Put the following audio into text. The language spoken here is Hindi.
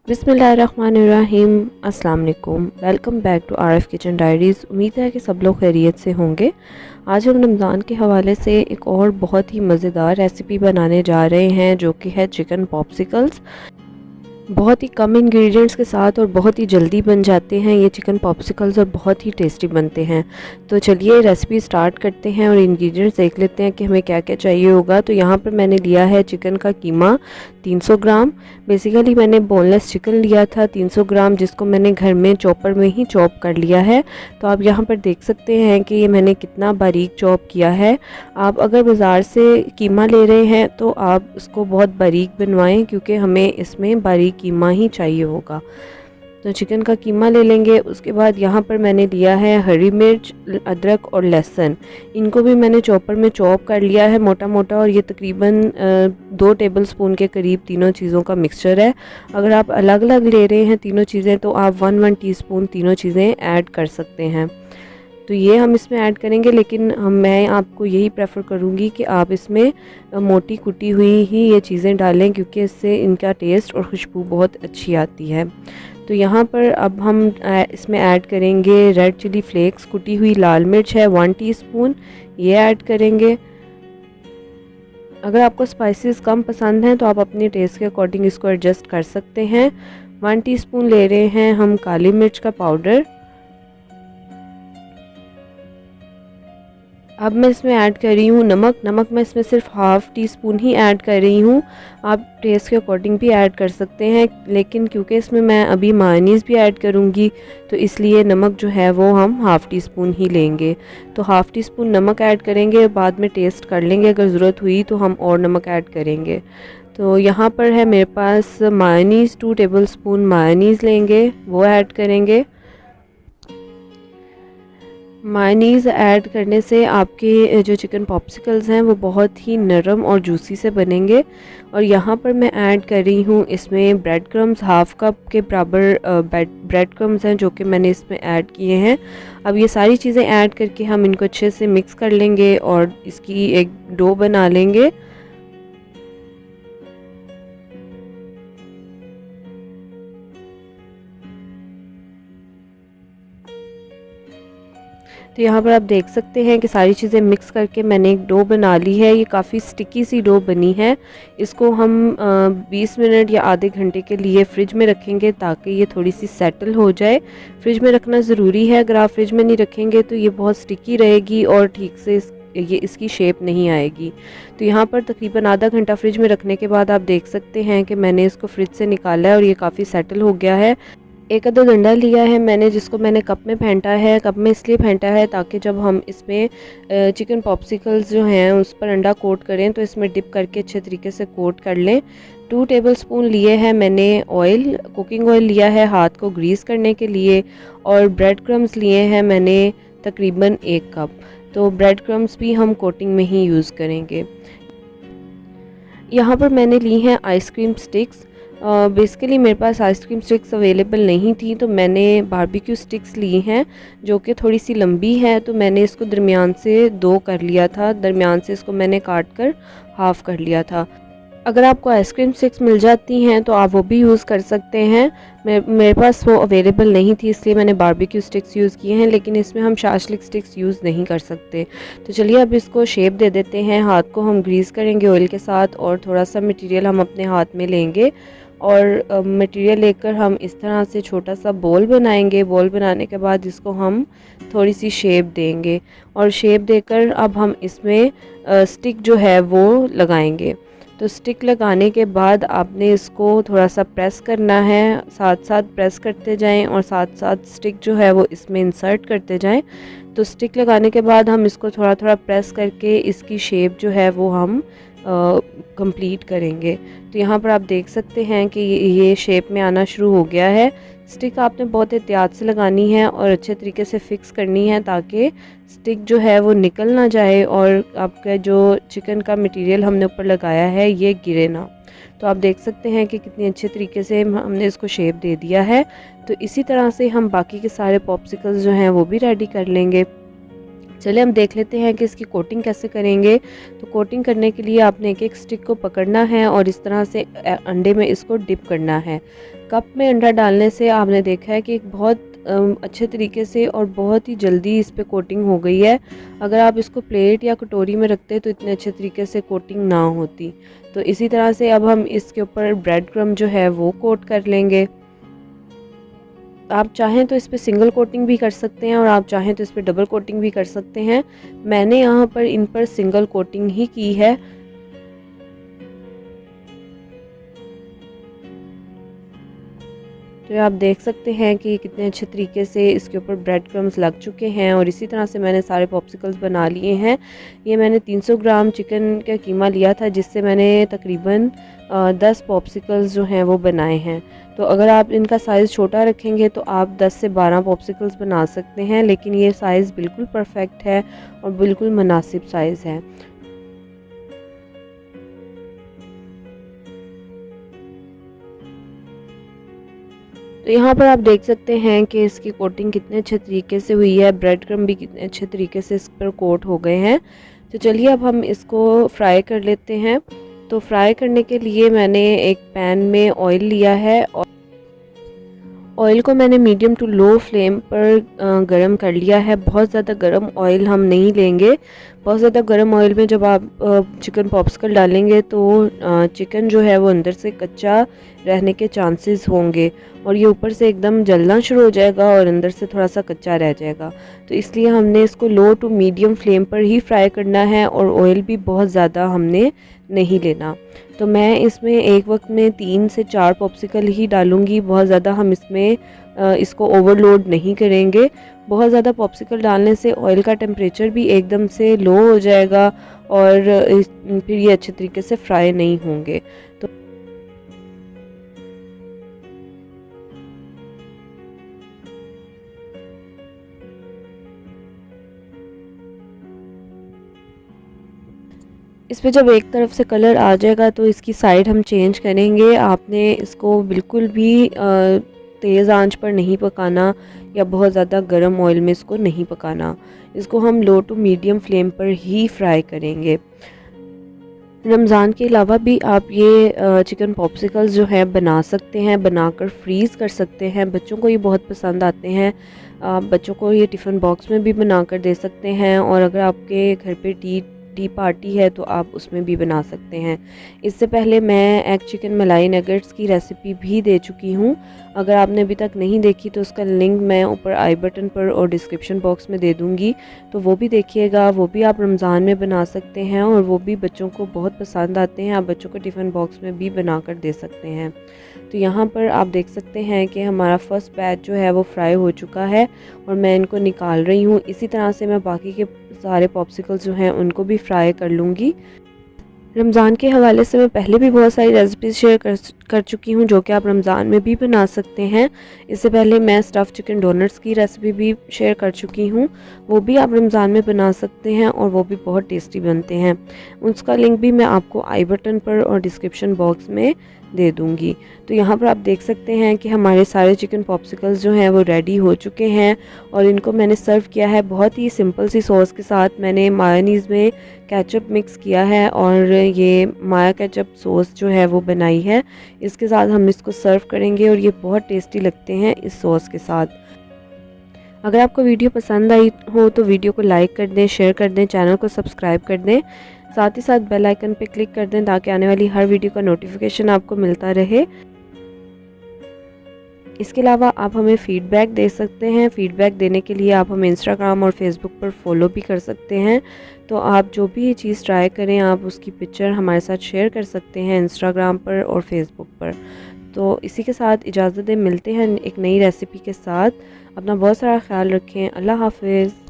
बिस्मिल्लाहिर्रहमानिर्रहीम। अस्सलाम वालेकुम। Welcome back to RF Kitchen Diaries. उम्मीद है कि सब लोग खैरियत से होंगे। आज हम रमज़ान के हवाले से एक और बहुत ही मज़ेदार रेसिपी बनाने जा रहे हैं जो कि है चिकन पॉप्सिकल्स। बहुत ही कम इंग्रेडिएंट्स के साथ और बहुत ही जल्दी बन जाते हैं ये चिकन पॉप्सिकल्स और बहुत ही टेस्टी बनते हैं। तो चलिए रेसिपी स्टार्ट करते हैं और इंग्रेडिएंट्स देख लेते हैं कि हमें क्या क्या चाहिए होगा। तो यहाँ पर मैंने लिया है चिकन का कीमा 300 ग्राम। बेसिकली मैंने बोनलेस चिकन लिया था 300 ग्राम, जिसको मैंने घर में चॉपर में ही चॉप कर लिया है। तो आप यहाँ पर देख सकते हैं कि ये मैंने कितना बारीक चॉप किया है। आप अगर बाज़ार से कीमा ले रहे हैं तो आप उसको बहुत बारीक बनवाएं, क्योंकि हमें इसमें बारीक कीमा ही चाहिए होगा। तो चिकन का कीमा ले लेंगे। उसके बाद यहाँ पर मैंने लिया है हरी मिर्च, अदरक और लहसुन। इनको भी मैंने चॉपर में चॉप कर लिया है मोटा मोटा, और ये तकरीबन 2 टेबलस्पून के करीब तीनों चीज़ों का मिक्सचर है। अगर आप अलग अलग ले रहे हैं तीनों चीज़ें तो आप 1 टीस्पून तीनों चीज़ें ऐड कर सकते हैं। तो ये हम इसमें ऐड करेंगे, लेकिन मैं आपको यही प्रेफर करूँगी कि आप इसमें मोटी कुटी हुई ही ये चीज़ें डालें, क्योंकि इससे इनका टेस्ट और खुशबू बहुत अच्छी आती है। तो यहाँ पर अब हम इसमें ऐड करेंगे रेड चिली फ्लेक्स। कुटी हुई लाल मिर्च है 1 टीस्पून, ये ऐड करेंगे। अगर आपको स्पाइसेस कम पसंद हैं तो आप अपने टेस्ट के अकॉर्डिंग इसको एडजस्ट कर सकते हैं। 1 टीस्पून ले रहे हैं हम काली मिर्च का पाउडर। अब मैं इसमें ऐड कर रही हूँ नमक मैं इसमें सिर्फ हाफ़ टी स्पून ही ऐड कर रही हूँ। आप टेस्ट के अकॉर्डिंग भी ऐड कर सकते हैं, लेकिन क्योंकि इसमें मैं अभी मायोनीज़ भी ऐड करूँगी तो इसलिए नमक जो है वो हम हाफ़ टी स्पून ही लेंगे। तो हाफ़ टी स्पून नमक ऐड करेंगे, बाद में टेस्ट कर लेंगे, अगर ज़रूरत हुई तो हम और नमक ऐड करेंगे। तो यहाँ पर है मेरे पास मायोनीज़, 2 टेबलस्पून मायोनीज़ लेंगे, वो ऐड करेंगे। मायोनीज़ ऐड करने से आपके जो चिकन पॉप्सिकल्स हैं वो बहुत ही नरम और जूसी से बनेंगे। और यहाँ पर मैं ऐड कर रही हूँ इसमें ब्रेड क्रम्स, हाफ़ कप के बराबर ब्रेड क्रम्स हैं जो कि मैंने इसमें ऐड किए हैं। अब ये सारी चीज़ें ऐड करके हम इनको अच्छे से मिक्स कर लेंगे और इसकी एक डो बना लेंगे। तो यहाँ पर आप देख सकते हैं कि सारी चीज़ें मिक्स करके मैंने एक डो बना ली है। ये काफ़ी स्टिकी सी डो बनी है। इसको हम 20 मिनट या आधे घंटे के लिए फ़्रिज में रखेंगे ताकि ये थोड़ी सी सेटल हो जाए। फ़्रिज में रखना ज़रूरी है, अगर आप फ्रिज में नहीं रखेंगे तो ये बहुत स्टिकी रहेगी और ठीक से ये इसकी शेप नहीं आएगी। तो यहाँ पर तकरीबन आधा घंटा फ्रिज में रखने के बाद आप देख सकते हैं कि मैंने इसको फ्रिज से निकाला है और ये काफ़ी सेटल हो गया है। एक आधा डंडा लिया है मैंने, जिसको मैंने कप में फेंटा है। कप में इसलिए फेंटा है ताकि जब हम इसमें चिकन पॉप्सिकल्स जो हैं उस पर अंडा कोट करें तो इसमें डिप करके अच्छे तरीके से कोट कर लें। 2 टेबलस्पून लिए हैं मैंने ऑयल, कुकिंग ऑयल लिया है हाथ को ग्रीस करने के लिए। और ब्रेड क्रम्स लिए हैं मैंने तकरीबन 1 कप। तो ब्रेड क्रम्स भी हम कोटिंग में ही यूज़ करेंगे। यहाँ पर मैंने ली हैं आइसक्रीम स्टिक्स। बेसिकली मेरे पास आइसक्रीम स्टिक्स अवेलेबल नहीं थी तो मैंने बारबेक्यू स्टिक्स ली हैं जो कि थोड़ी सी लंबी है। तो मैंने इसको दरमियान से 2 कर लिया था, दरमियान से इसको मैंने काट कर हाफ़ कर लिया था। अगर आपको आइसक्रीम स्टिक्स मिल जाती हैं तो आप वो भी यूज़ कर सकते हैं। मेरे पास वो अवेलेबल नहीं थी इसलिए मैंने बारबेक्यू स्टिक्स यूज़ किए हैं, लेकिन इसमें हम शाशलिक स्टिक्स यूज़ नहीं कर सकते। तो चलिए अब इसको शेप दे देते हैं। हाथ को हम ग्रीस करेंगे ऑयल के साथ और थोड़ा सा मटेरियल हम अपने हाथ में लेंगे और मटेरियल लेकर हम इस तरह से छोटा सा बॉल बनाएंगे। बॉल बनाने के बाद इसको हम थोड़ी सी शेप देंगे और शेप देकर अब हम इसमें स्टिक जो है वो लगाएंगे। तो स्टिक लगाने के बाद आपने इसको थोड़ा सा प्रेस करना है, साथ साथ प्रेस करते जाएं और साथ साथ स्टिक जो है वो इसमें इंसर्ट करते जाएं। तो स्टिक लगाने के बाद हम इसको थोड़ा थोड़ा प्रेस करके इसकी शेप जो है वो हम कंप्लीट करेंगे। तो यहाँ पर आप देख सकते हैं कि ये शेप में आना शुरू हो गया है। स्टिक आपने बहुत एहतियात से लगानी है और अच्छे तरीके से फिक्स करनी है ताकि स्टिक जो है वो निकल ना जाए और आपका जो चिकन का मटेरियल हमने ऊपर लगाया है ये गिरे ना। तो आप देख सकते हैं कि कितनी अच्छे तरीके से हमने इसको शेप दे दिया है। तो इसी तरह से हम बाकी के सारे पॉप्सिकल्स जो हैं वो भी रेडी कर लेंगे। चलिए हम देख लेते हैं कि इसकी कोटिंग कैसे करेंगे। तो कोटिंग करने के लिए आपने एक एक स्टिक को पकड़ना है और इस तरह से अंडे में इसको डिप करना है। कप में अंडा डालने से आपने देखा है कि एक बहुत अच्छे तरीके से और बहुत ही जल्दी इस पे कोटिंग हो गई है। अगर आप इसको प्लेट या कटोरी में रखते तो इतने अच्छे तरीके से कोटिंग ना होती। तो इसी तरह से अब हम इसके ऊपर ब्रेड क्रम्ब जो है वो कोट कर लेंगे। आप चाहें तो इस पर सिंगल कोटिंग भी कर सकते हैं और आप चाहें तो इस पर डबल कोटिंग भी कर सकते हैं। मैंने यहाँ पर इन पर सिंगल कोटिंग ही की है। तो आप देख सकते हैं कि कितने अच्छे तरीके से इसके ऊपर ब्रेड क्रम्स लग चुके हैं और इसी तरह से मैंने सारे पॉप्सिकल्स बना लिए हैं। ये मैंने 300 ग्राम चिकन का कीमा लिया था, जिससे मैंने तकरीबन 10 पॉप्सिकल्स जो हैं वो बनाए हैं। तो अगर आप इनका साइज़ छोटा रखेंगे तो आप 10 से 12 पॉप्सिकल्स बना सकते हैं, लेकिन ये साइज़ बिल्कुल परफेक्ट है और बिल्कुल मुनासिब साइज़ है। तो यहाँ पर आप देख सकते हैं कि इसकी कोटिंग कितने अच्छे तरीके से हुई है, ब्रेड क्रम्ब भी कितने अच्छे तरीके से इस पर कोट हो गए हैं। तो चलिए अब हम इसको फ्राई कर लेते हैं। तो फ्राई करने के लिए मैंने एक पैन में ऑयल लिया है और ऑयल को मैंने मीडियम टू लो फ्लेम पर गरम कर लिया है। बहुत ज़्यादा गरम ऑयल हम नहीं लेंगे। बहुत ज़्यादा गरम ऑयल में जब आप चिकन पॉप्सिकल डालेंगे तो चिकन जो है वो अंदर से कच्चा रहने के चांसेस होंगे और ये ऊपर से एकदम जलना शुरू हो जाएगा और अंदर से थोड़ा सा कच्चा रह जाएगा। तो इसलिए हमने इसको लो टू मीडियम फ्लेम पर ही फ्राई करना है और ऑयल भी बहुत ज़्यादा हमने नहीं लेना। तो मैं इसमें एक वक्त में 3 से 4 पॉप्सिकल ही डालूँगी। बहुत ज़्यादा हम इसमें इसको ओवरलोड नहीं करेंगे। बहुत ज़्यादा पॉप्सिकल डालने से ऑयल का टेम्परेचर भी एकदम से लो हो जाएगा और फिर ये अच्छे तरीके से फ्राई नहीं होंगे। तो इस पे जब एक तरफ से कलर आ जाएगा तो इसकी साइड हम चेंज करेंगे। आपने इसको बिल्कुल भी तेज़ आंच पर नहीं पकाना या बहुत ज़्यादा गर्म ऑयल में इसको नहीं पकाना। इसको हम लो टू मीडियम फ्लेम पर ही फ्राई करेंगे। रमज़ान के अलावा भी आप ये चिकन पॉप्सिकल्स जो है बना सकते हैं, बनाकर फ्रीज़ कर सकते हैं। बच्चों को ये बहुत पसंद आते हैं। आप बच्चों को ये टिफ़िन बॉक्स में भी बनाकर दे सकते हैं और अगर आपके घर पे टी पार्टी है तो आप उसमें भी बना सकते हैं। इससे पहले मैं एग चिकन मलाई नगेट्स की रेसिपी भी दे चुकी हूँ। अगर आपने अभी तक नहीं देखी तो उसका लिंक मैं ऊपर आई बटन पर और डिस्क्रिप्शन बॉक्स में दे दूँगी, तो वो भी देखिएगा। वो भी आप रमज़ान में बना सकते हैं और वो भी बच्चों को बहुत पसंद आते हैं। आप बच्चों को टिफ़िन बॉक्स में भी बना कर दे सकते हैं। तो यहाँ पर आप देख सकते हैं कि हमारा फ़र्स्ट बैच जो है वो फ्राई हो चुका है और मैं इनको निकाल रही हूँ। इसी तरह से मैं बाकी के सारे पॉप्सिकल्स जो हैं उनको भी फ्राई कर लूँगी। रमज़ान के हवाले से मैं पहले भी बहुत सारी रेसिपीज़ शेयर कर चुकी हूँ जो कि आप रमज़ान में भी बना सकते हैं। इससे पहले मैं स्टफ़ चिकन डोनट्स की रेसिपी भी शेयर कर चुकी हूँ, वो भी आप रमज़ान में बना सकते हैं और वो भी बहुत टेस्टी बनते हैं। उसका लिंक भी मैं आपको आई बटन पर और डिस्क्रिप्शन बॉक्स में दे दूँगी। तो यहाँ पर आप देख सकते हैं कि हमारे सारे चिकन पॉप्सिकल्स जो हैं वो रेडी हो चुके हैं और इनको मैंने सर्व किया है बहुत ही सिंपल सी सॉस के साथ। मैंने मायोनीज़ में केचप मिक्स किया है और ये माया केचप सॉस जो है वो बनाई है। इसके साथ हम इसको सर्व करेंगे और ये बहुत टेस्टी लगते हैं इस सॉस के साथ। अगर आपको वीडियो पसंद आई हो तो वीडियो को लाइक कर दें, शेयर कर दें, चैनल को सब्सक्राइब कर दें, साथ ही साथ बेल आइकन पे क्लिक कर दें ताकि आने वाली हर वीडियो का नोटिफिकेशन आपको मिलता रहे। इसके अलावा आप हमें फ़ीडबैक दे सकते हैं। फ़ीडबैक देने के लिए आप हमें इंस्टाग्राम और फेसबुक पर फॉलो भी कर सकते हैं। तो आप जो भी ये चीज़ ट्राई करें आप उसकी पिक्चर हमारे साथ शेयर कर सकते हैं इंस्टाग्राम पर और फेसबुक पर। तो इसी के साथ इजाज़त दें, मिलते हैं एक नई रेसिपी के साथ। अपना बहुत सारा ख्याल रखें। अल्लाह हाफ़िज़।